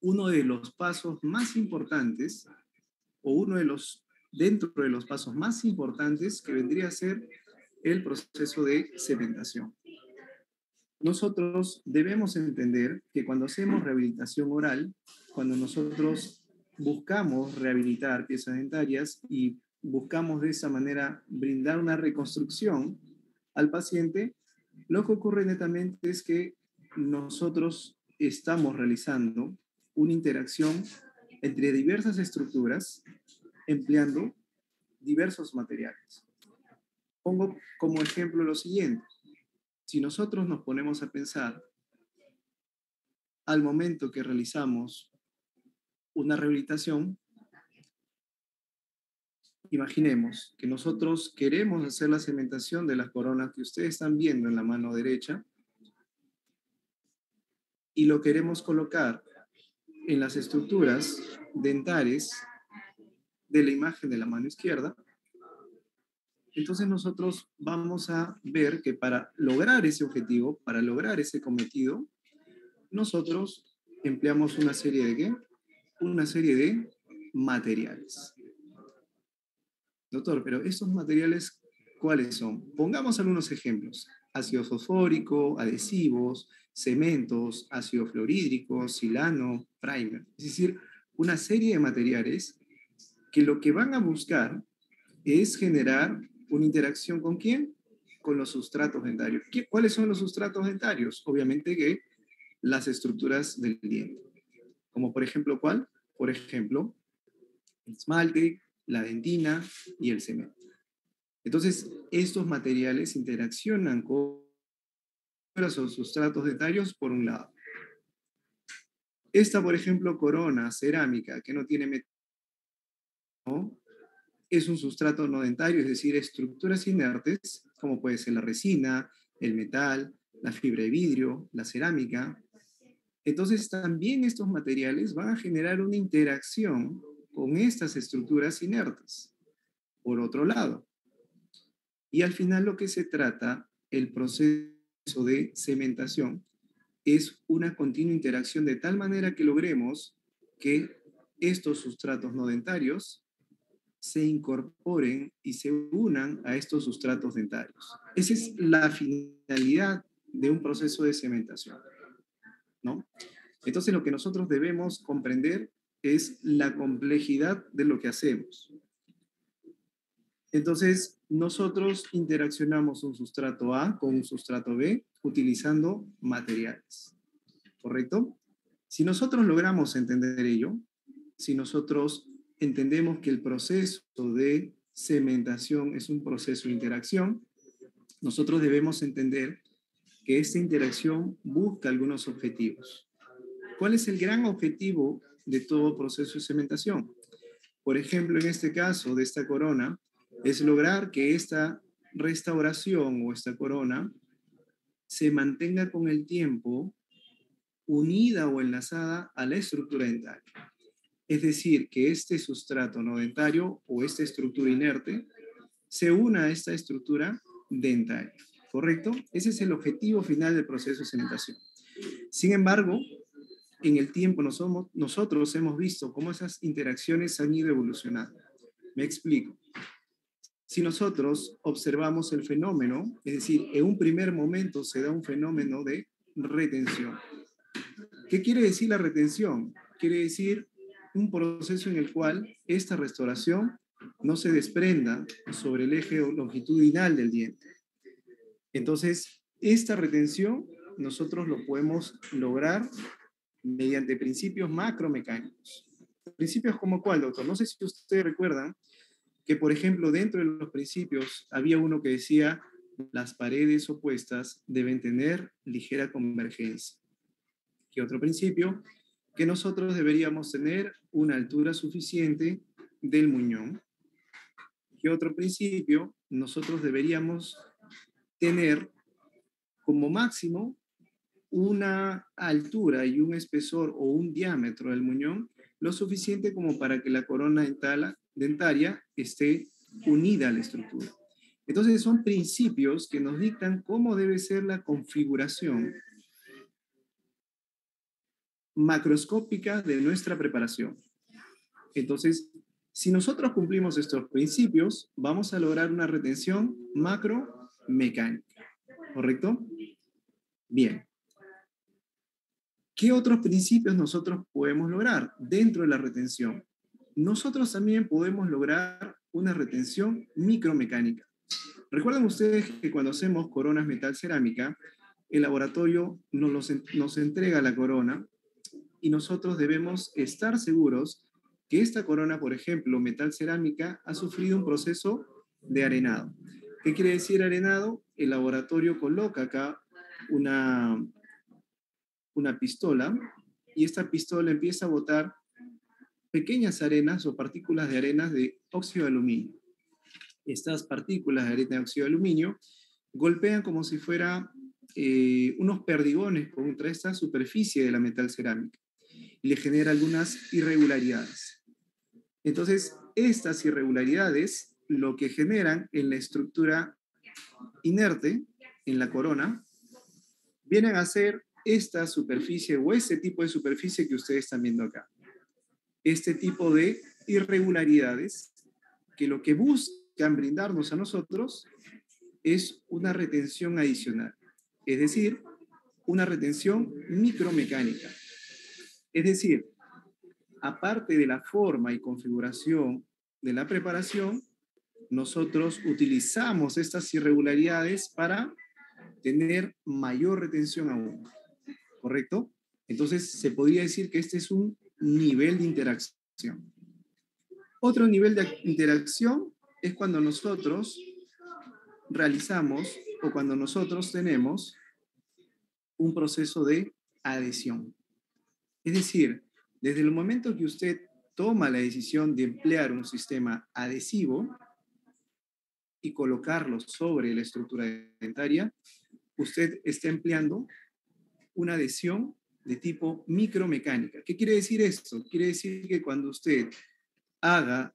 uno de los pasos más importantes, o dentro de los pasos más importantes que vendría a ser el proceso de cementación. Nosotros debemos entender que cuando hacemos rehabilitación oral, cuando nosotros buscamos rehabilitar piezas dentarias y buscamos de esa manera brindar una reconstrucción al paciente, lo que ocurre netamente es que nosotros estamos realizando una interacción entre diversas estructuras empleando diversos materiales. Pongo como ejemplo lo siguiente. Si nosotros nos ponemos a pensar al momento que realizamos una rehabilitación, imaginemos que nosotros queremos hacer la cementación de las coronas que ustedes están viendo en la mano derecha y lo queremos colocar en las estructuras dentales de la imagen de la mano izquierda. Entonces nosotros vamos a ver que para lograr ese objetivo, para lograr ese cometido, nosotros empleamos una serie de ¿qué? Una serie de materiales. Doctor, pero estos materiales, ¿cuáles son? Pongamos algunos ejemplos. Ácido fosfórico, adhesivos, cementos, ácido fluorhídrico, silano, primer. Es decir, una serie de materiales que lo que van a buscar es generar una interacción ¿con quién? Con los sustratos dentarios. ¿Cuáles son los sustratos dentarios? Obviamente que las estructuras del diente. Como por ejemplo, ¿cuál? Por ejemplo, el esmalte, la dentina y el cemento. Entonces, estos materiales interaccionan con los sustratos dentarios por un lado. Esta, por ejemplo, corona cerámica que no tiene metal, ¿no? Es un sustrato no dentario, es decir, estructuras inertes, como puede ser la resina, el metal, la fibra de vidrio, la cerámica. Entonces, también estos materiales van a generar una interacción con estas estructuras inertes, por otro lado. Y al final lo que se trata, el proceso de cementación, es una continua interacción de tal manera que logremos que estos sustratos no dentarios se incorporen y se unan a estos sustratos dentarios. Esa es la finalidad de un proceso de cementación, ¿no? Entonces lo que nosotros debemos comprender es la complejidad de lo que hacemos. Entonces, nosotros interaccionamos un sustrato A con un sustrato B utilizando materiales, ¿correcto? Si nosotros logramos entender ello, si nosotros entendemos que el proceso de cementación es un proceso de interacción, nosotros debemos entender que esta interacción busca algunos objetivos. ¿Cuál es el gran objetivo de todo proceso de cementación? Por ejemplo, en este caso de esta corona, es lograr que esta restauración o esta corona se mantenga con el tiempo unida o enlazada a la estructura dentaria. Es decir, que este sustrato no dentario o esta estructura inerte se una a esta estructura dentaria, ¿correcto? Ese es el objetivo final del proceso de cementación. Sin embargo, en el tiempo nosotros hemos visto cómo esas interacciones han ido evolucionando. Me explico. Si nosotros observamos el fenómeno, es decir, en un primer momento se da un fenómeno de retención. ¿Qué quiere decir la retención? Quiere decir un proceso en el cual esta restauración no se desprenda sobre el eje longitudinal del diente. Entonces, esta retención nosotros lo podemos lograr mediante principios macromecánicos. ¿Principios como cuál, doctor? No sé si ustedes recuerdan que, por ejemplo, dentro de los principios había uno que decía las paredes opuestas deben tener ligera convergencia. ¿Qué otro principio? Que nosotros deberíamos tener una altura suficiente del muñón. ¿Qué otro principio? Nosotros deberíamos tener como máximo una altura y un espesor o un diámetro del muñón lo suficiente como para que la corona dentaria esté unida a la estructura. Entonces son principios que nos dictan cómo debe ser la configuración macroscópica de nuestra preparación. Entonces, si nosotros cumplimos estos principios, vamos a lograr una retención macromecánica, ¿correcto? Bien. ¿Qué otros principios nosotros podemos lograr dentro de la retención? Nosotros también podemos lograr una retención micromecánica. Recuerden ustedes que cuando hacemos coronas metal cerámica, el laboratorio nos entrega la corona y nosotros debemos estar seguros que esta corona, por ejemplo, metal cerámica, ha sufrido un proceso de arenado. ¿Qué quiere decir arenado? El laboratorio coloca acá una pistola y esta pistola empieza a botar pequeñas arenas o partículas de arenas de óxido de aluminio. Estas partículas de arena de óxido de aluminio golpean como si fuera unos perdigones contra esta superficie de la metal cerámica y le genera algunas irregularidades. Entonces, estas irregularidades lo que generan en la estructura inerte, en la corona, vienen a ser esta superficie o este tipo de superficie que ustedes están viendo acá. Este tipo de irregularidades que lo que buscan brindarnos a nosotros es una retención adicional, es decir, una retención micromecánica. Es decir, aparte de la forma y configuración de la preparación, nosotros utilizamos estas irregularidades para tener mayor retención aún, ¿correcto? Entonces, se podría decir que este es un nivel de interacción. Otro nivel de interacción es cuando nosotros realizamos o cuando nosotros tenemos un proceso de adhesión. Es decir, desde el momento que usted toma la decisión de emplear un sistema adhesivo y colocarlo sobre la estructura dentaria, usted está empleando una adhesión de tipo micromecánica. ¿Qué quiere decir esto? Quiere decir que cuando usted haga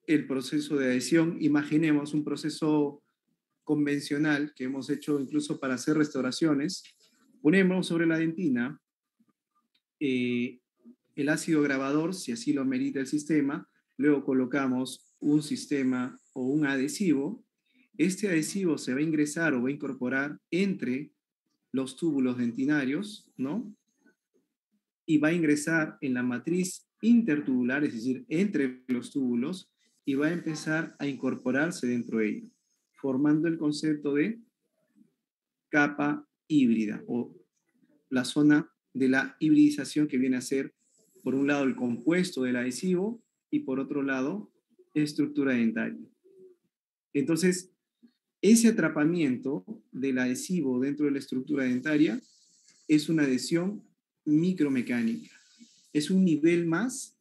el proceso de adhesión, imaginemos un proceso convencional que hemos hecho incluso para hacer restauraciones, ponemos sobre la dentina el ácido grabador, si así lo merita el sistema, luego colocamos un sistema o un adhesivo. Este adhesivo se va a ingresar o va a incorporar entre los túbulos dentinarios, ¿no? Y va a ingresar en la matriz intertubular, es decir, entre los túbulos, y va a empezar a incorporarse dentro de ello, formando el concepto de capa híbrida o la zona de la hibridización que viene a ser, por un lado, el compuesto del adhesivo y por otro lado, estructura dentaria. Entonces, ese atrapamiento del adhesivo dentro de la estructura dentaria es una adhesión micromecánica. Es un nivel más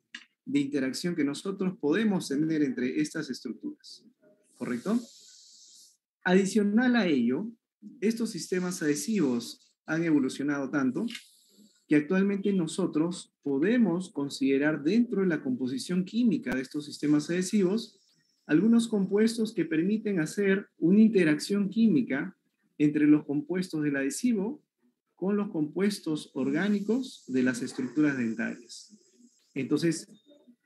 de interacción que nosotros podemos tener entre estas estructuras. ¿Correcto? Adicional a ello, estos sistemas adhesivos han evolucionado tanto que actualmente nosotros podemos considerar dentro de la composición química de estos sistemas adhesivos algunos compuestos que permiten hacer una interacción química entre los compuestos del adhesivo con los compuestos orgánicos de las estructuras dentarias. Entonces,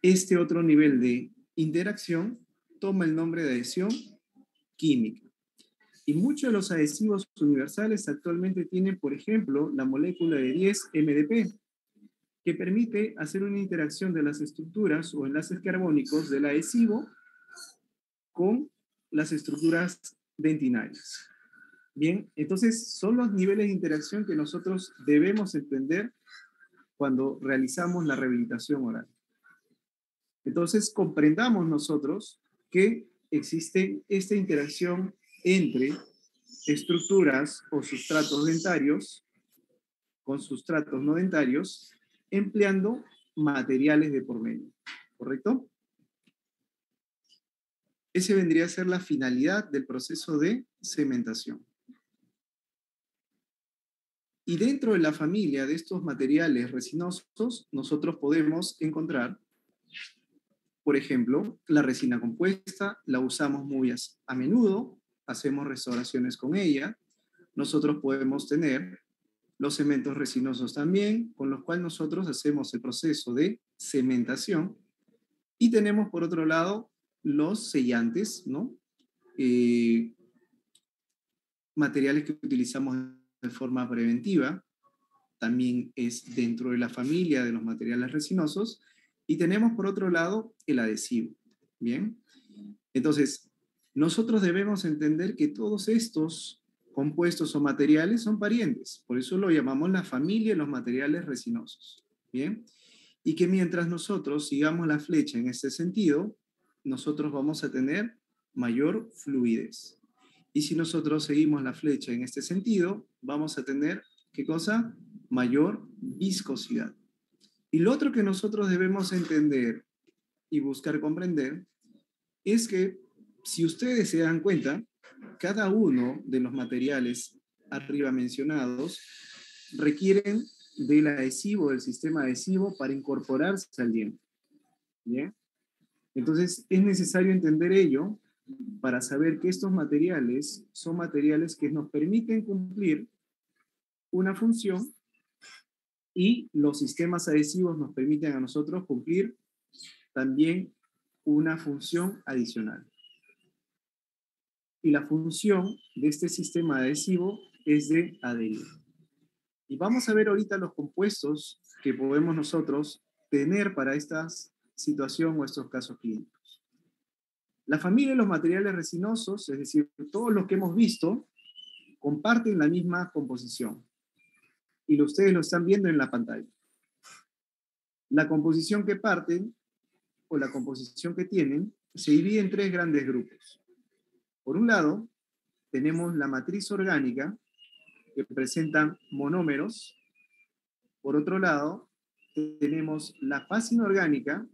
este otro nivel de interacción toma el nombre de adhesión química. Y muchos de los adhesivos universales actualmente tienen, por ejemplo, la molécula de 10-MDP, que permite hacer una interacción de las estructuras o enlaces carbónicos del adhesivo con las estructuras dentinarias. Bien, entonces son los niveles de interacción que nosotros debemos entender cuando realizamos la rehabilitación oral. Entonces comprendamos nosotros que existe esta interacción entre estructuras o sustratos dentarios con sustratos no dentarios, empleando materiales de por medio, ¿correcto? Ese vendría a ser la finalidad del proceso de cementación. Y dentro de la familia de estos materiales resinosos, nosotros podemos encontrar, por ejemplo, la resina compuesta, la usamos muy a menudo, hacemos restauraciones con ella. Nosotros podemos tener los cementos resinosos también, con los cuales nosotros hacemos el proceso de cementación. Y tenemos, por otro lado, los sellantes, ¿no? Materiales que utilizamos de forma preventiva, también es dentro de la familia de los materiales resinosos. Y tenemos, por otro lado, el adhesivo. Bien, entonces, nosotros debemos entender que todos estos compuestos o materiales son parientes, por eso lo llamamos la familia de los materiales resinosos. Bien, y que mientras nosotros sigamos la flecha en este sentido, nosotros vamos a tener mayor fluidez. Y si nosotros seguimos la flecha en este sentido, vamos a tener, ¿qué cosa? Mayor viscosidad. Y lo otro que nosotros debemos entender y buscar comprender es que, si ustedes se dan cuenta, cada uno de los materiales arriba mencionados requieren del adhesivo, del sistema adhesivo, para incorporarse al lienzo. ¿Bien? Entonces, es necesario entender ello para saber que estos materiales son materiales que nos permiten cumplir una función, y los sistemas adhesivos nos permiten a nosotros cumplir también una función adicional. Y la función de este sistema adhesivo es de adherir. Y vamos a ver ahorita los compuestos que podemos nosotros tener para esta situación o estos casos clínicos. La familia de los materiales resinosos, es decir, todos los que hemos visto, comparten la misma composición. Y ustedes lo están viendo en la pantalla. La composición que parten, o la composición que tienen, se divide en tres grandes grupos. Por un lado, tenemos la matriz orgánica, que presentan monómeros. Por otro lado, tenemos la fase inorgánica,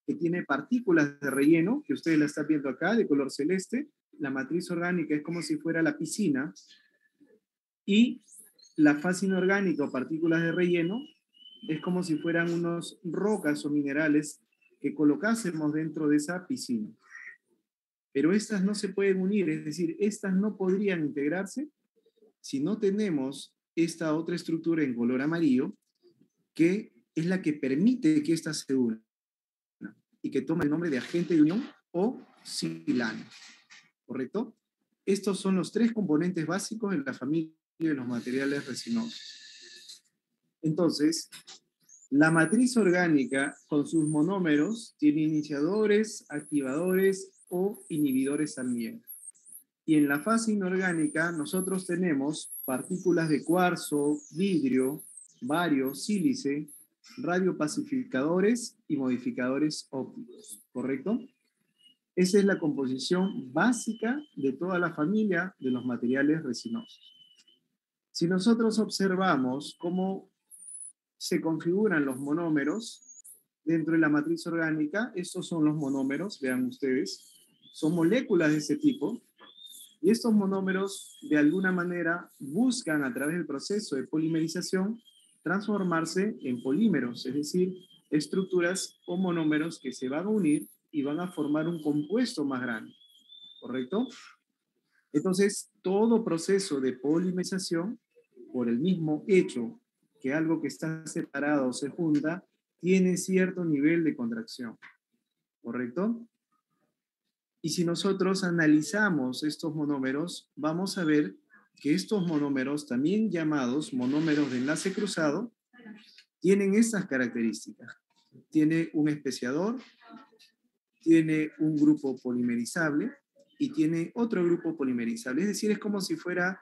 que tiene partículas de relleno, que ustedes la están viendo acá, de color celeste. La matriz orgánica es como si fuera la piscina. Y la fase inorgánica o partículas de relleno es como si fueran unas rocas o minerales que colocásemos dentro de esa piscina. Pero estas no se pueden unir, es decir, estas no podrían integrarse si no tenemos esta otra estructura en color amarillo, que es la que permite que estas se unan y que toma el nombre de agente de unión o silano. ¿Correcto? Estos son los tres componentes básicos en la familia de los materiales resinosos. Entonces, la matriz orgánica con sus monómeros tiene iniciadores, activadores o inhibidores también. Y en la fase inorgánica nosotros tenemos partículas de cuarzo, vidrio, bario, sílice, radiopacificadores y modificadores ópticos. ¿Correcto? Esa es la composición básica de toda la familia de los materiales resinosos. Si nosotros observamos cómo se configuran los monómeros dentro de la matriz orgánica, estos son los monómeros, vean ustedes, son moléculas de ese tipo, y estos monómeros de alguna manera buscan, a través del proceso de polimerización, transformarse en polímeros, es decir, estructuras o monómeros que se van a unir y van a formar un compuesto más grande, ¿correcto? Entonces, todo proceso de polimerización, por el mismo hecho que algo que está separado se junta, tiene cierto nivel de contracción, ¿correcto? Y si nosotros analizamos estos monómeros, vamos a ver que estos monómeros, también llamados monómeros de enlace cruzado, tienen estas características. Tiene un especiador, tiene un grupo polimerizable y tiene otro grupo polimerizable. Es decir, es como si fuera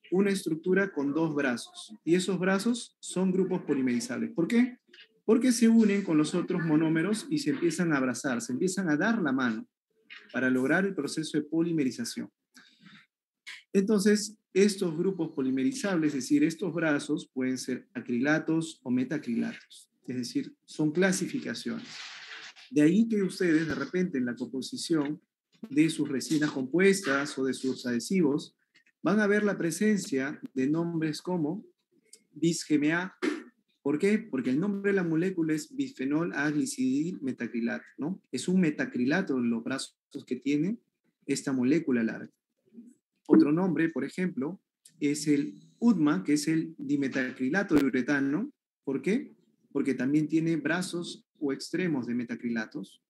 una estructura con dos brazos. Y esos brazos son grupos polimerizables. ¿Por qué? Porque se unen con los otros monómeros y se empiezan a abrazar, se empiezan a dar la mano para lograr el proceso de polimerización. Entonces, estos grupos polimerizables, es decir, estos brazos, pueden ser acrilatos o metacrilatos. Es decir, son clasificaciones. De ahí que ustedes, de repente, en la composición de sus resinas compuestas o de sus adhesivos, van a ver la presencia de nombres como bis-GMA. ¿Por qué? Porque el nombre de la molécula es bisfenol A glicidil metacrilato, ¿no? Es un metacrilato en los brazos que tiene esta molécula larga. Otro nombre, por ejemplo, es el UDMA, que es el dimetacrilato de uretano. ¿Por qué? Porque también tiene brazos o extremos de metacrilatos.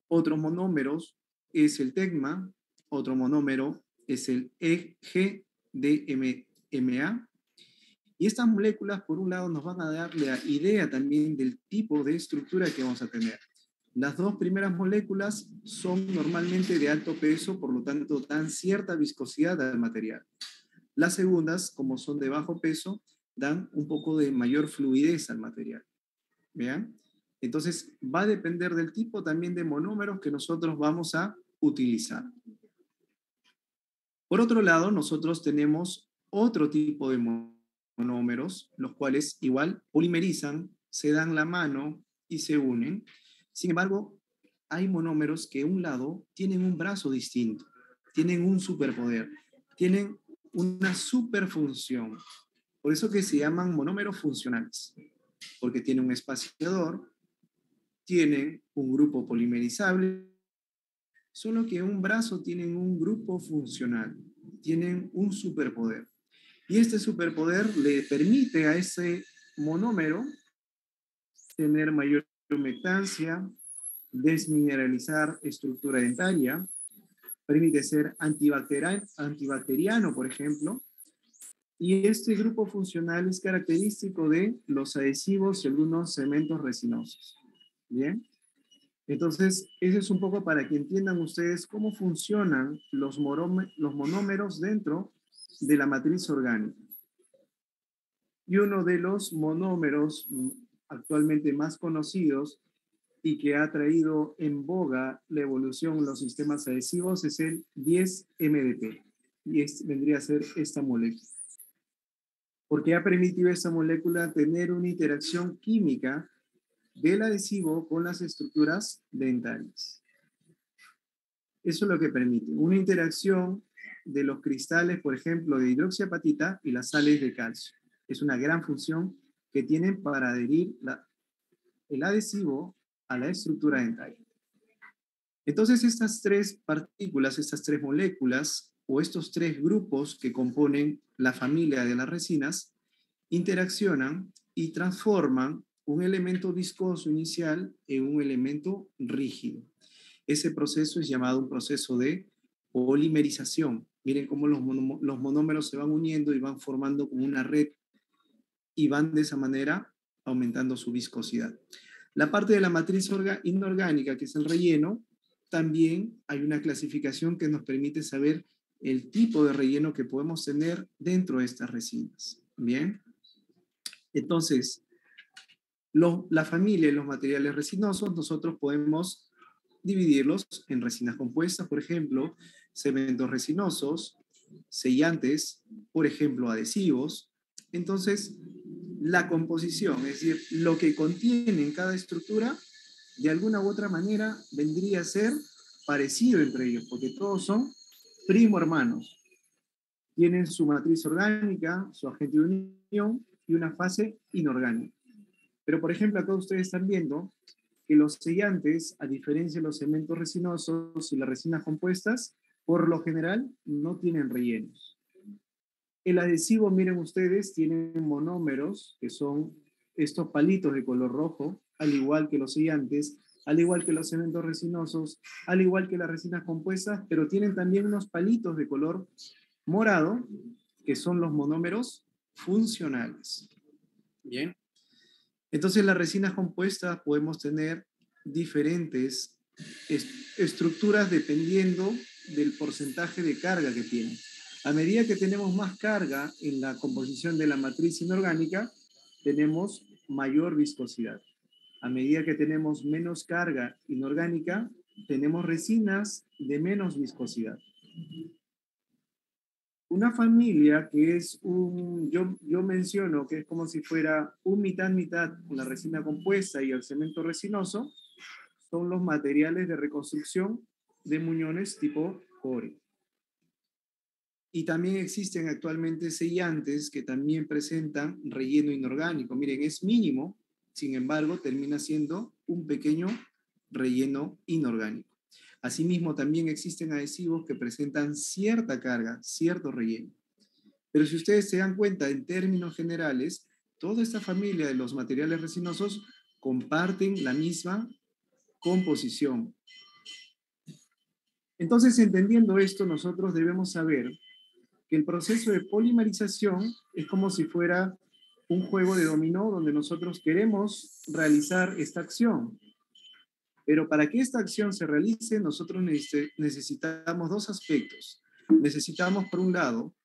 Otros monómeros es el TEGMA, otro monómero es el EGDMA. Y estas moléculas, por un lado, nos van a dar la idea también del tipo de estructura que vamos a tener. Las dos primeras moléculas son normalmente de alto peso, por lo tanto, dan cierta viscosidad al material. Las segundas, como son de bajo peso, dan un poco de mayor fluidez al material. ¿Vean? Entonces, va a depender del tipo también de monómeros que nosotros vamos a utilizar. Por otro lado, nosotros tenemos otro tipo de monómeros, los cuales igual polimerizan, se dan la mano y se unen. Sin embargo, hay monómeros que un lado tienen un brazo distinto, tienen un superpoder, tienen una superfunción. Por eso que se llaman monómeros funcionales, porque tienen un espaciador, tienen un grupo polimerizable, solo que un brazo tienen un grupo funcional, tienen un superpoder. Y este superpoder le permite a ese monómero tener mayor humectancia, desmineralizar estructura dentaria, permite ser antibacteriano, por ejemplo, y este grupo funcional es característico de los adhesivos y algunos cementos resinosos. ¿Bien? Entonces, eso es un poco para que entiendan ustedes cómo funcionan los monómeros dentro de la matriz orgánica. Y uno de los monómeros actualmente más conocidos y que ha traído en boga la evolución en los sistemas adhesivos es el 10-MDP. Y vendría a ser esta molécula. Porque ha permitido esta molécula tener una interacción química del adhesivo con las estructuras dentarias. Eso es lo que permite una interacción de los cristales, por ejemplo, de hidroxiapatita y las sales de calcio. Es una gran función que tienen para adherir el adhesivo a la estructura dentaria. Entonces, estas tres partículas, estas tres moléculas, o estos tres grupos que componen la familia de las resinas, interaccionan y transforman un elemento viscoso inicial en un elemento rígido. Ese proceso es llamado un proceso de polimerización. Miren cómo los monómeros se van uniendo y van formando como una red y van de esa manera aumentando su viscosidad. La parte de la matriz inorgánica, que es el relleno, también hay una clasificación que nos permite saber el tipo de relleno que podemos tener dentro de estas resinas. Bien. Entonces, la familia de los materiales resinosos, nosotros podemos dividirlos en resinas compuestas, por ejemplo, cementos resinosos, sellantes, por ejemplo, adhesivos. Entonces, la composición, es decir, lo que contiene en cada estructura, de alguna u otra manera, vendría a ser parecido entre ellos, porque todos son primo hermanos. Tienen su matriz orgánica, su agente de unión y una fase inorgánica. Pero, por ejemplo, acá ustedes están viendo que los sellantes, a diferencia de los cementos resinosos y las resinas compuestas, por lo general no tienen rellenos. El adhesivo, miren ustedes, tiene monómeros, que son estos palitos de color rojo, al igual que los sellantes, al igual que los cementos resinosos, al igual que las resinas compuestas, pero tienen también unos palitos de color morado, que son los monómeros funcionales. Bien. Entonces, las resinas compuestas podemos tener diferentes estructuras dependiendo del porcentaje de carga que tienen. A medida que tenemos más carga en la composición de la matriz inorgánica, tenemos mayor viscosidad. A medida que tenemos menos carga inorgánica, tenemos resinas de menos viscosidad. Una familia que es yo menciono que es como si fuera un mitad-mitad la resina compuesta y el cemento resinoso, son los materiales de reconstrucción de muñones tipo core. Y también existen actualmente sellantes que también presentan relleno inorgánico. Miren, es mínimo, sin embargo, termina siendo un pequeño relleno inorgánico. Asimismo, también existen adhesivos que presentan cierta carga, cierto relleno. Pero si ustedes se dan cuenta, en términos generales, toda esta familia de los materiales resinosos comparten la misma composición. Entonces, entendiendo esto, nosotros debemos saber que el proceso de polimerización es como si fuera un juego de dominó donde nosotros queremos realizar esta acción. Pero para que esta acción se realice, nosotros necesitamos dos aspectos. Necesitamos, por un lado,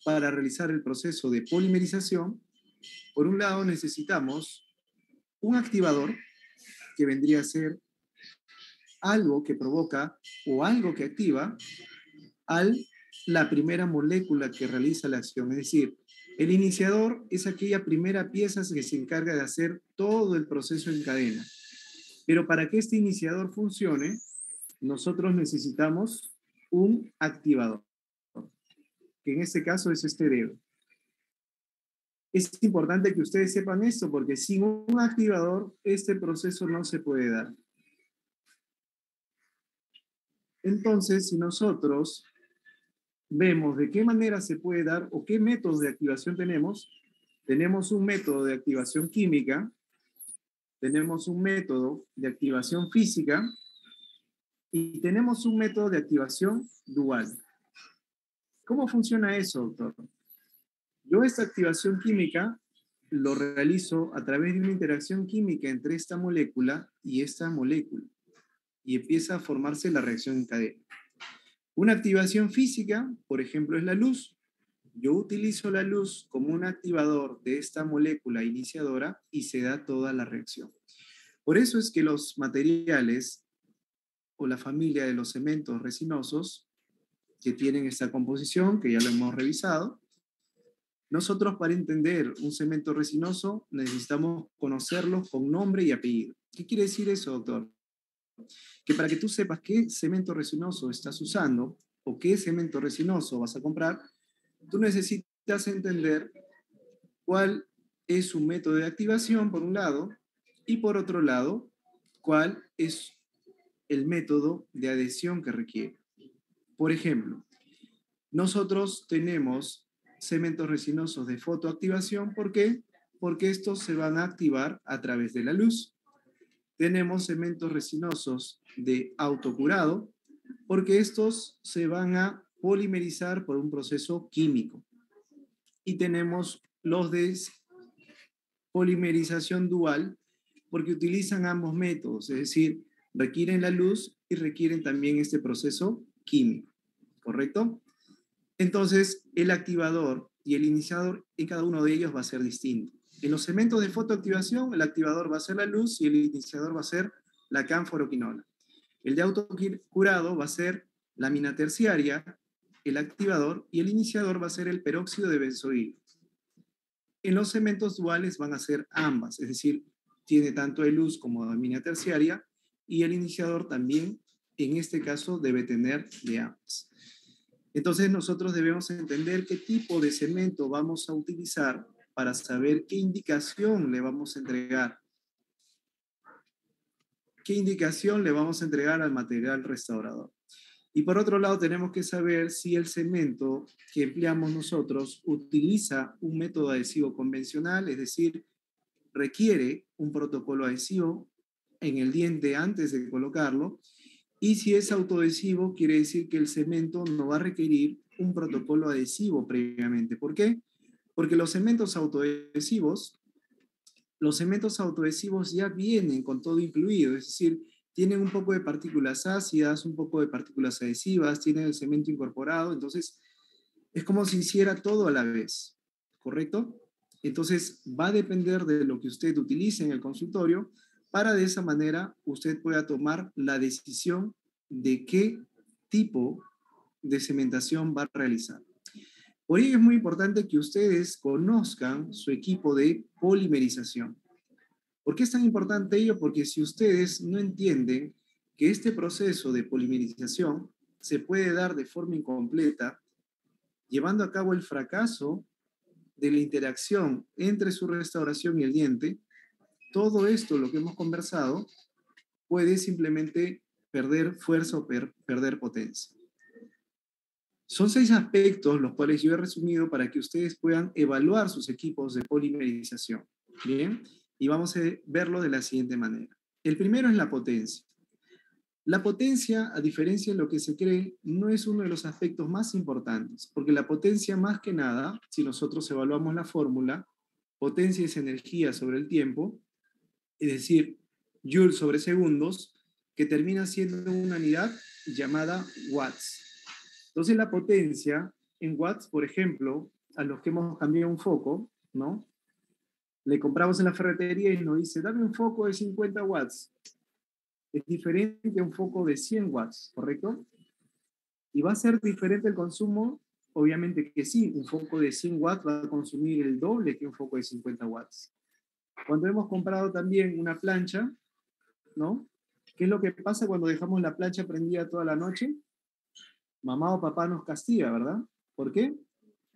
para realizar el proceso de polimerización, por un lado necesitamos un activador que vendría a ser algo que provoca o algo que activa la primera molécula que realiza la acción. Es decir, el iniciador es aquella primera pieza que se encarga de hacer todo el proceso en cadena. Pero para que este iniciador funcione, nosotros necesitamos un activador, que en este caso es este dedo. Es importante que ustedes sepan esto, porque sin un activador, este proceso no se puede dar. Entonces, si nosotros vemos de qué manera se puede dar o qué métodos de activación tenemos un método de activación química, tenemos un método de activación física y tenemos un método de activación dual. ¿Cómo funciona eso, doctor? Yo esta activación química lo realizo a través de una interacción química entre esta molécula y esta molécula y empieza a formarse la reacción en cadena. Una activación física, por ejemplo, es la luz. Yo utilizo la luz como un activador de esta molécula iniciadora y se da toda la reacción. Por eso es que los materiales o la familia de los cementos resinosos que tienen esta composición, que ya lo hemos revisado, nosotros para entender un cemento resinoso necesitamos conocerlo con nombre y apellido. ¿Qué quiere decir eso, doctor? Que para que tú sepas qué cemento resinoso estás usando o qué cemento resinoso vas a comprar, tú necesitas entender cuál es su método de activación, por un lado, y por otro lado, cuál es el método de adhesión que requiere. Por ejemplo, nosotros tenemos cementos resinosos de fotoactivación. ¿Por qué? Porque estos se van a activar a través de la luz. Tenemos cementos resinosos de autocurado, porque estos se van a polimerizar por un proceso químico. Y tenemos los de polimerización dual, porque utilizan ambos métodos, es decir, requieren la luz y requieren también este proceso químico, ¿correcto? Entonces, el activador y el iniciador en cada uno de ellos va a ser distinto. En los cementos de fotoactivación, el activador va a ser la luz y el iniciador va a ser la canforoquinola. El de autocurado va a ser la mina terciaria, el activador, y el iniciador va a ser el peróxido de benzoilo. En los cementos duales van a ser ambas, es decir, tiene tanto de luz como de mina terciaria, y el iniciador también, en este caso, debe tener de ambas. Entonces nosotros debemos entender qué tipo de cemento vamos a utilizar para saber qué indicación le vamos a entregar. ¿Qué indicación le vamos a entregar al material restaurador? Y por otro lado, tenemos que saber si el cemento que empleamos nosotros utiliza un método adhesivo convencional, es decir, requiere un protocolo adhesivo en el diente antes de colocarlo, y si es autoadhesivo, quiere decir que el cemento no va a requerir un protocolo adhesivo previamente. ¿Por qué? Porque los cementos autoadhesivos ya vienen con todo incluido, es decir, tienen un poco de partículas ácidas, un poco de partículas adhesivas, tienen el cemento incorporado, entonces es como si hiciera todo a la vez, ¿correcto? Entonces va a depender de lo que usted utilice en el consultorio para de esa manera usted pueda tomar la decisión de qué tipo de cementación va a realizar. Por ello es muy importante que ustedes conozcan su equipo de polimerización. ¿Por qué es tan importante ello? Porque si ustedes no entienden que este proceso de polimerización se puede dar de forma incompleta, llevando a cabo el fracaso de la interacción entre su restauración y el diente, todo esto, lo que hemos conversado, puede simplemente perder fuerza o perder potencia. Son 6 aspectos los cuales yo he resumido para que ustedes puedan evaluar sus equipos de polimerización. Bien, y vamos a verlo de la siguiente manera. El primero es la potencia. La potencia, a diferencia de lo que se cree, no es uno de los aspectos más importantes, porque la potencia más que nada, si nosotros evaluamos la fórmula, potencia es energía sobre el tiempo, es decir, joules sobre segundos, que termina siendo una unidad llamada watts. Entonces la potencia en watts, por ejemplo, a los que hemos cambiado un foco, ¿no? Le compramos en la ferretería y nos dice, dame un foco de 50 watts. Es diferente a un foco de 100 watts, ¿correcto? ¿Y va a ser diferente el consumo? Obviamente que sí, un foco de 100 watts va a consumir el doble que un foco de 50 watts. Cuando hemos comprado también una plancha, ¿no? ¿Qué es lo que pasa cuando dejamos la plancha prendida toda la noche? Mamá o papá nos castiga, ¿verdad? ¿Por qué?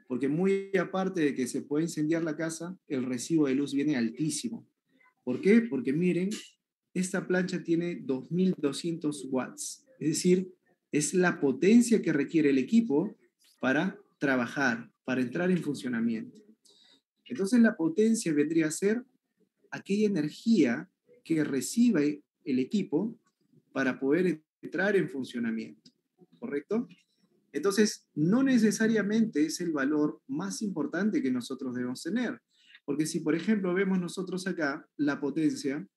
Porque muy aparte de que se puede incendiar la casa, el recibo de luz viene altísimo. ¿Por qué? Porque miren, esta plancha tiene 2200 watts, es decir, es la potencia que requiere el equipo para trabajar, para entrar en funcionamiento. Entonces la potencia vendría a ser aquella energía que recibe el equipo para poder entrar en funcionamiento, ¿correcto? Entonces, no necesariamente es el valor más importante que nosotros debemos tener, porque si, por ejemplo, vemos nosotros acá, la potencia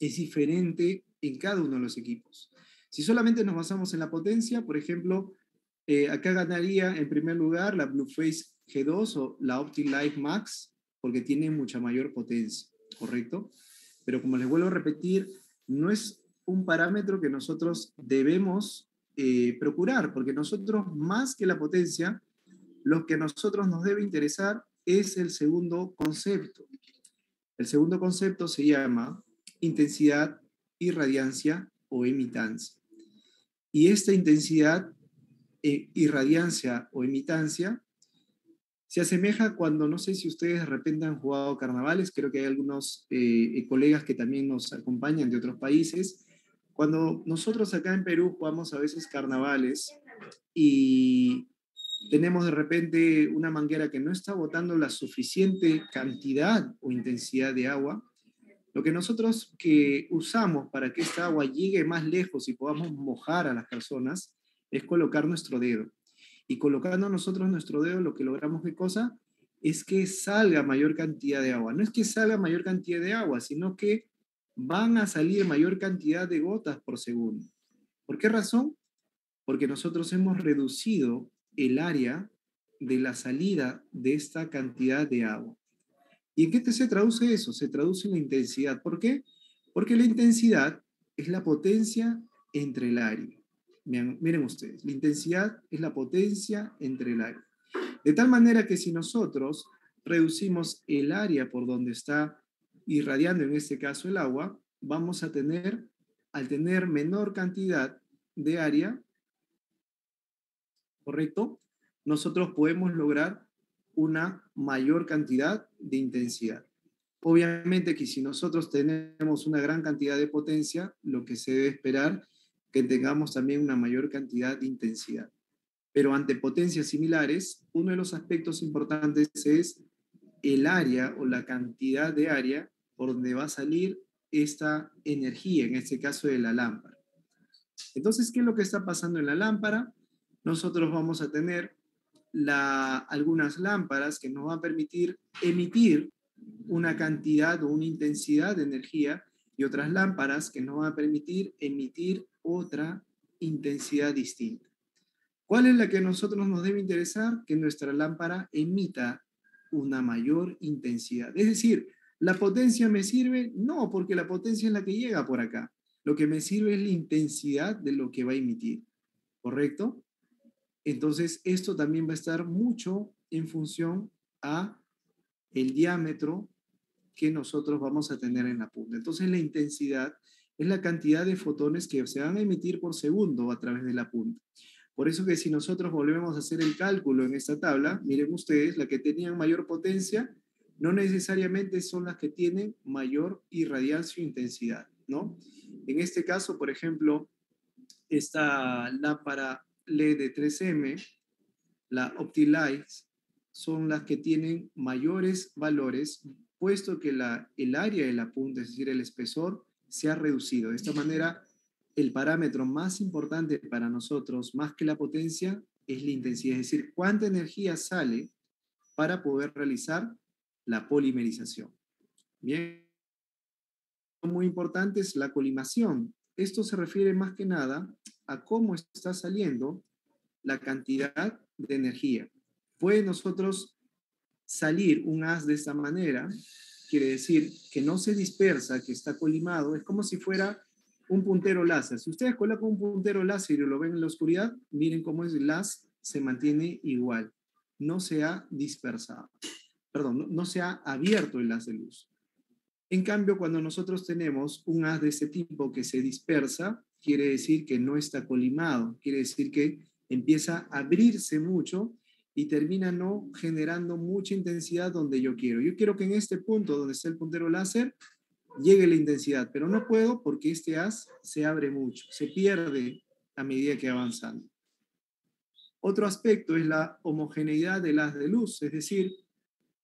es diferente en cada uno de los equipos. Si solamente nos basamos en la potencia, por ejemplo, acá ganaría en primer lugar la Blueface G2 o la OptiLife Max, porque tiene mucha mayor potencia, ¿correcto? Pero como les vuelvo a repetir, no es un parámetro que nosotros debemos procurar, porque nosotros, más que la potencia, lo que a nosotros nos debe interesar es el segundo concepto. El segundo concepto se llama intensidad, irradiancia o emitancia. Y esta intensidad, irradiancia o emitancia se asemeja cuando, no sé si ustedes de repente han jugado carnavales, creo que hay algunos colegas que también nos acompañan de otros países. Cuando nosotros acá en Perú jugamos a veces carnavales y tenemos de repente una manguera que no está botando la suficiente cantidad o intensidad de agua, lo que nosotros que usamos para que esta agua llegue más lejos y podamos mojar a las personas es colocar nuestro dedo. Y colocando nosotros nuestro dedo, lo que logramos, ¿qué cosa? Es que salga mayor cantidad de agua. No es que salga mayor cantidad de agua, sino que van a salir mayor cantidad de gotas por segundo. ¿Por qué razón? Porque nosotros hemos reducido el área de la salida de esta cantidad de agua. ¿Y en qué se traduce eso? Se traduce en la intensidad. ¿Por qué? Porque la intensidad es la potencia entre el área. Miren ustedes, la intensidad es la potencia entre el área. De tal manera que si nosotros reducimos el área por donde está irradiando, en este caso el agua, vamos a tener, al tener menor cantidad de área, ¿correcto? Nosotros podemos lograr una mayor cantidad de intensidad. Obviamente que si nosotros tenemos una gran cantidad de potencia, lo que se debe esperar que tengamos también una mayor cantidad de intensidad. Pero ante potencias similares, uno de los aspectos importantes es el área o la cantidad de área por donde va a salir esta energía, en este caso de la lámpara. Entonces, ¿qué es lo que está pasando en la lámpara? Nosotros vamos a tener algunas lámparas que nos van a permitir emitir una cantidad o una intensidad de energía y otras lámparas que nos van a permitir emitir otra intensidad distinta. ¿Cuál es la que a nosotros nos debe interesar? Que nuestra lámpara emita una mayor intensidad. Es decir, ¿la potencia me sirve? No, porque la potencia es la que llega por acá. Lo que me sirve es la intensidad de lo que va a emitir. ¿Correcto? Entonces, esto también va a estar mucho en función a el diámetro que nosotros vamos a tener en la punta. Entonces, la intensidad es la cantidad de fotones que se van a emitir por segundo a través de la punta. Por eso que si nosotros volvemos a hacer el cálculo en esta tabla, miren ustedes, las que tenían mayor potencia no necesariamente son las que tienen mayor irradiancia o intensidad, ¿no? En este caso, por ejemplo, esta lámpara LED de 3M La OptiLight son las que tienen mayores valores, puesto que el área de la punta, es decir, el espesor, se ha reducido. De esta manera, el parámetro más importante para nosotros, más que la potencia, es la intensidad, es decir, cuánta energía sale para poder realizar la polimerización. Bien, muy importante es la colimación. Esto se refiere más que nada a cómo está saliendo la cantidad de energía. Puede nosotros salir un haz de esta manera, quiere decir que no se dispersa, que está colimado, es como si fuera un puntero láser. Si ustedes colocan un puntero láser y lo ven en la oscuridad, miren cómo el haz se mantiene igual, no se ha dispersado, perdón, no se ha abierto el haz de luz. En cambio, cuando nosotros tenemos un haz de ese tipo que se dispersa, quiere decir que no está colimado, quiere decir que empieza a abrirse mucho y termina no generando mucha intensidad donde yo quiero. Yo quiero que en este punto donde está el puntero láser llegue la intensidad, pero no puedo porque este haz se abre mucho, se pierde a medida que va avanzando. Otro aspecto es la homogeneidad del haz de luz, es decir,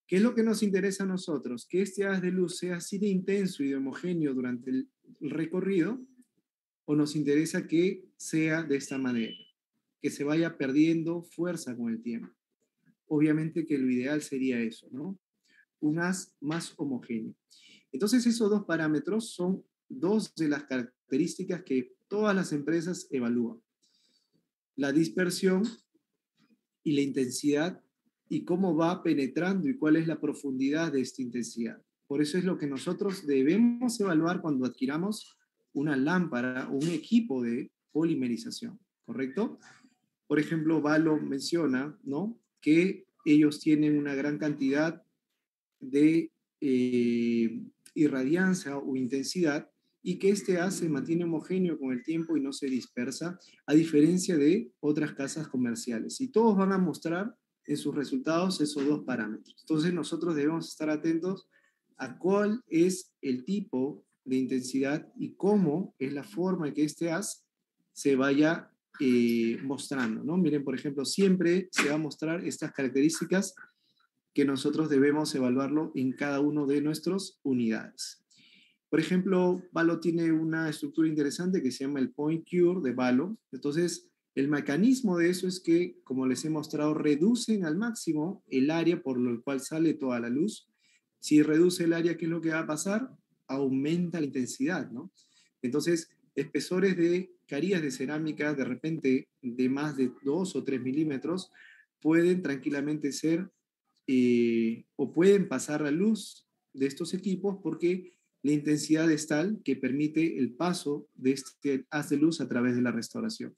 ¿qué es lo que nos interesa a nosotros? Que este haz de luz sea así de intenso y de homogéneo durante el recorrido, o nos interesa que sea de esta manera, que se vaya perdiendo fuerza con el tiempo. Obviamente que lo ideal sería eso, ¿no? Un haz más homogéneo. Entonces esos dos parámetros son dos de las características que todas las empresas evalúan. La dispersión y la intensidad y cómo va penetrando y cuál es la profundidad de esta intensidad. Por eso es lo que nosotros debemos evaluar cuando adquiramos una lámpara o un equipo de polimerización, ¿correcto? Por ejemplo, Valo menciona, ¿no?, que ellos tienen una gran cantidad de irradiancia o intensidad y que este haz se mantiene homogéneo con el tiempo y no se dispersa, a diferencia de otras casas comerciales. Y todos van a mostrar en sus resultados esos dos parámetros. Entonces nosotros debemos estar atentos a cuál es el tipo de intensidad y cómo es la forma en que este haz se vaya mostrando, ¿no? Miren, por ejemplo, siempre se va a mostrar estas características que nosotros debemos evaluarlo en cada uno de nuestras unidades. Por ejemplo, Valo tiene una estructura interesante que se llama el Point Cure de Valo. Entonces, el mecanismo de eso es que, como les he mostrado, reducen al máximo el área por lo cual sale toda la luz. Si reduce el área, ¿qué es lo que va a pasar? Aumenta la intensidad, ¿no? Entonces, espesores de carillas de cerámica, de repente de más de 2 o 3 milímetros, pueden tranquilamente ser o pueden pasar la luz de estos equipos porque la intensidad es tal que permite el paso de este haz de luz a través de la restauración.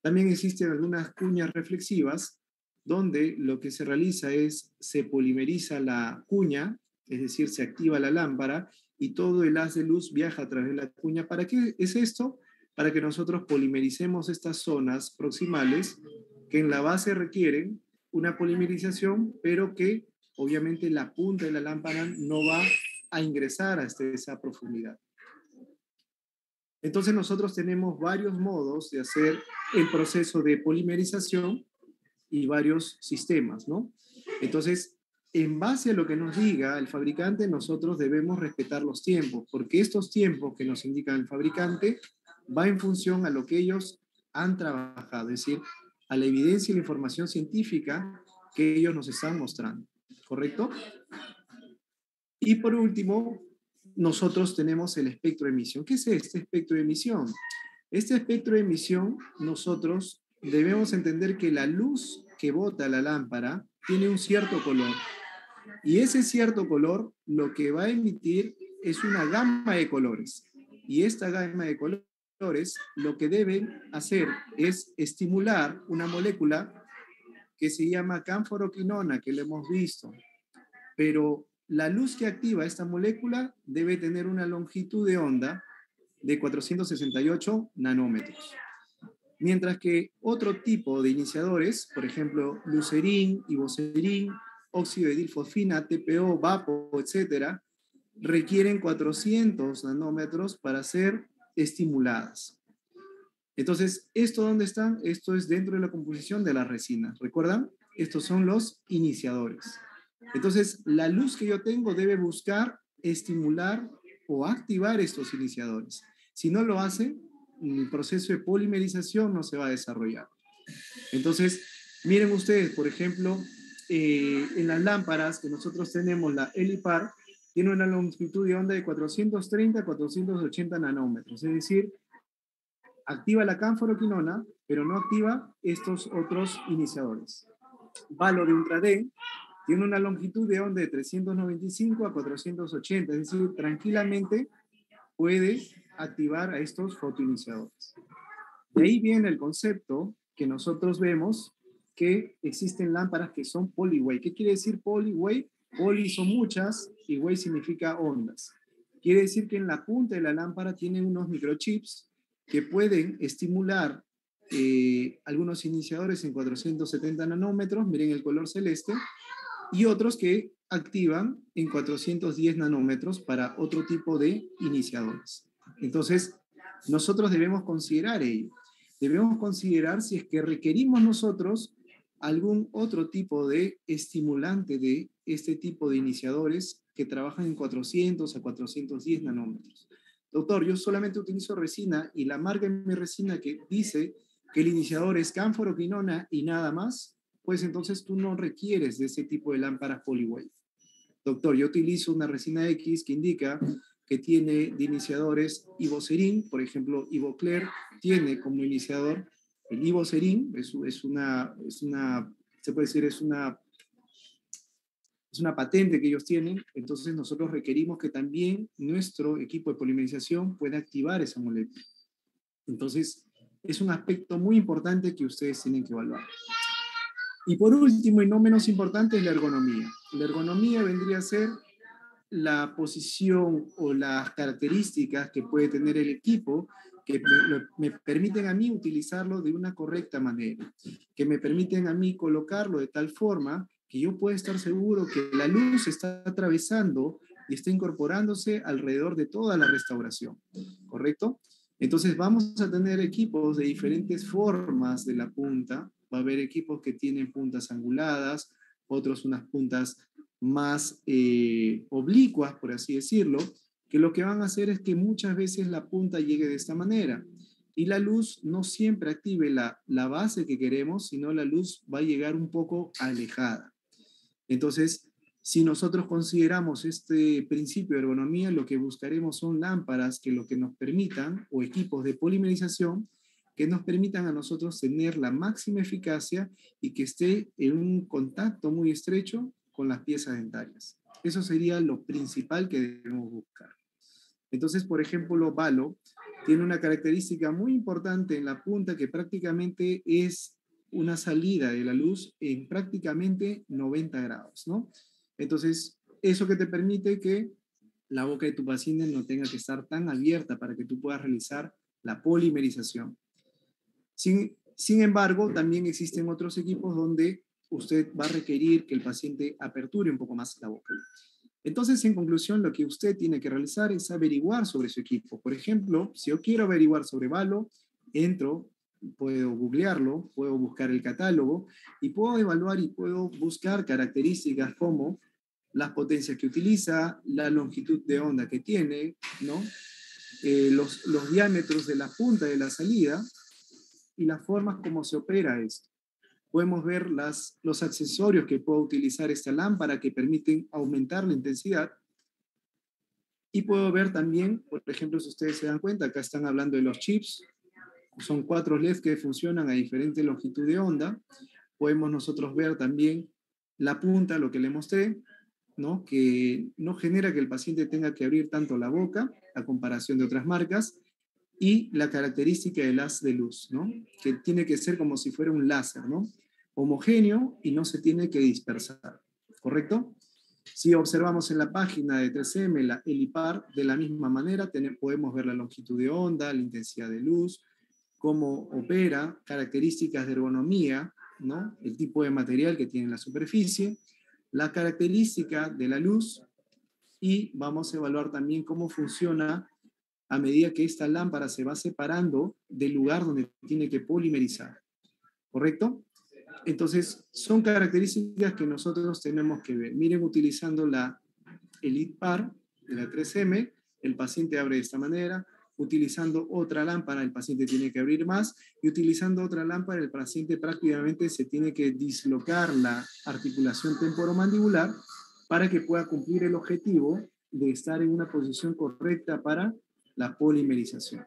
También existen algunas cuñas reflexivas donde lo que se realiza es se polimeriza la cuña, es decir, se activa la lámpara y todo el haz de luz viaja a través de la cuña. ¿Para qué es esto? Para que nosotros polimericemos estas zonas proximales que en la base requieren una polimerización, pero que obviamente la punta de la lámpara no va a ingresar hasta esa profundidad. Entonces nosotros tenemos varios modos de hacer el proceso de polimerización y varios sistemas, ¿no? Entonces, en base a lo que nos diga el fabricante, nosotros debemos respetar los tiempos, porque estos tiempos que nos indica el fabricante va en función a lo que ellos han trabajado, es decir, a la evidencia y la información científica que ellos nos están mostrando, ¿correcto? Y por último, nosotros tenemos el espectro de emisión. ¿Qué es este espectro de emisión? Este espectro de emisión, nosotros debemos entender que la luz que bota la lámpara tiene un cierto color. Y ese cierto color lo que va a emitir es una gama de colores. Y esta gama de colores lo que deben hacer es estimular una molécula que se llama canforoquinona, que lo hemos visto. Pero la luz que activa esta molécula debe tener una longitud de onda de 468 nanómetros. Mientras que otro tipo de iniciadores, por ejemplo, lucerín, ibocerín, óxido de dilfosfina, TPO, VAPO, etcétera, requieren 400 nanómetros para ser estimuladas. Entonces, ¿esto dónde está? Esto es dentro de la composición de las resinas. ¿Recuerdan? Estos son los iniciadores. Entonces, la luz que yo tengo debe buscar estimular o activar estos iniciadores. Si no lo hace, el proceso de polimerización no se va a desarrollar. Entonces, miren ustedes, por ejemplo, en las lámparas que nosotros tenemos, la ELIPAR tiene una longitud de onda de 430 a 480 nanómetros, es decir, activa la canforoquinona, pero no activa estos otros iniciadores. Valo de Ultra D tiene una longitud de onda de 395 a 480, es decir, tranquilamente puede activar a estos fotoiniciadores. De ahí viene el concepto que nosotros vemos que existen lámparas que son polywave. ¿Qué quiere decir polywave? Poly son muchas y wave significa ondas. Quiere decir que en la punta de la lámpara tienen unos microchips que pueden estimular algunos iniciadores en 470 nanómetros, miren el color celeste, y otros que activan en 410 nanómetros para otro tipo de iniciadores. Entonces, nosotros debemos considerar ello. Debemos considerar si es que requerimos nosotros algún otro tipo de estimulante de este tipo de iniciadores que trabajan en 400 a 410 nanómetros. Doctor, yo solamente utilizo resina y la marca de mi resina que dice que el iniciador es canforoquinona y nada más, pues entonces tú no requieres de ese tipo de lámparas polywave. Doctor, yo utilizo una resina X que indica que tiene de iniciadores Ivocerin, por ejemplo, Ivocler tiene como iniciador el Ivocerin, se puede decir, es una patente que ellos tienen, entonces nosotros requerimos que también nuestro equipo de polimerización pueda activar esa molécula. Entonces, es un aspecto muy importante que ustedes tienen que evaluar. Y por último, y no menos importante, es la ergonomía. La ergonomía vendría a ser la posición o las características que puede tener el equipo que me permiten a mí utilizarlo de una correcta manera, que me permiten a mí colocarlo de tal forma que yo pueda estar seguro que la luz está atravesando y está incorporándose alrededor de toda la restauración, ¿correcto? Entonces vamos a tener equipos de diferentes formas de la punta. Va a haber equipos que tienen puntas anguladas, otros unas puntas más oblicuas, por así decirlo, que lo que van a hacer es que muchas veces la punta llegue de esta manera y la luz no siempre active la base que queremos, sino la luz va a llegar un poco alejada. Entonces, si nosotros consideramos este principio de ergonomía, lo que buscaremos son lámparas que lo que nos permitan, o equipos de polimerización, que nos permitan a nosotros tener la máxima eficacia y que esté en un contacto muy estrecho con las piezas dentarias. Eso sería lo principal que debemos buscar. Entonces, por ejemplo, Valo tiene una característica muy importante en la punta que prácticamente es una salida de la luz en prácticamente 90 grados, ¿no? Entonces, eso que te permite que la boca de tu paciente no tenga que estar tan abierta para que tú puedas realizar la polimerización. Sin embargo, también existen otros equipos donde usted va a requerir que el paciente aperture un poco más la boca. Entonces, en conclusión, lo que usted tiene que realizar es averiguar sobre su equipo. Por ejemplo, si yo quiero averiguar sobre Valo, entro, puedo googlearlo, puedo buscar el catálogo y puedo evaluar y puedo buscar características como las potencias que utiliza, la longitud de onda que tiene, ¿no? Los diámetros de la punta de la salida y las formas como se opera esto. Podemos ver los accesorios que puedo utilizar esta lámpara que permiten aumentar la intensidad. Y puedo ver también, por ejemplo, si ustedes se dan cuenta, acá están hablando de los chips. Son 4 LEDs que funcionan a diferente longitud de onda. Podemos nosotros ver también la punta, lo que le mostré, ¿no? Que no genera que el paciente tenga que abrir tanto la boca, a comparación de otras marcas, y la característica del haz de luz, ¿no? Que tiene que ser como si fuera un láser, ¿no? Homogéneo y no se tiene que dispersar, ¿correcto? Si observamos en la página de 3M, la ELIPAR, de la misma manera podemos ver la longitud de onda, la intensidad de luz, cómo opera, características de ergonomía, ¿no? El tipo de material que tiene la superficie, la característica de la luz, y vamos a evaluar también cómo funciona a medida que esta lámpara se va separando del lugar donde tiene que polimerizar. ¿Correcto? Entonces, son características que nosotros tenemos que ver. Miren, utilizando el ITPAR de la 3M, el paciente abre de esta manera. Utilizando otra lámpara, el paciente tiene que abrir más. Y utilizando otra lámpara, el paciente prácticamente se tiene que dislocar la articulación temporomandibular para que pueda cumplir el objetivo de estar en una posición correcta para la polimerización.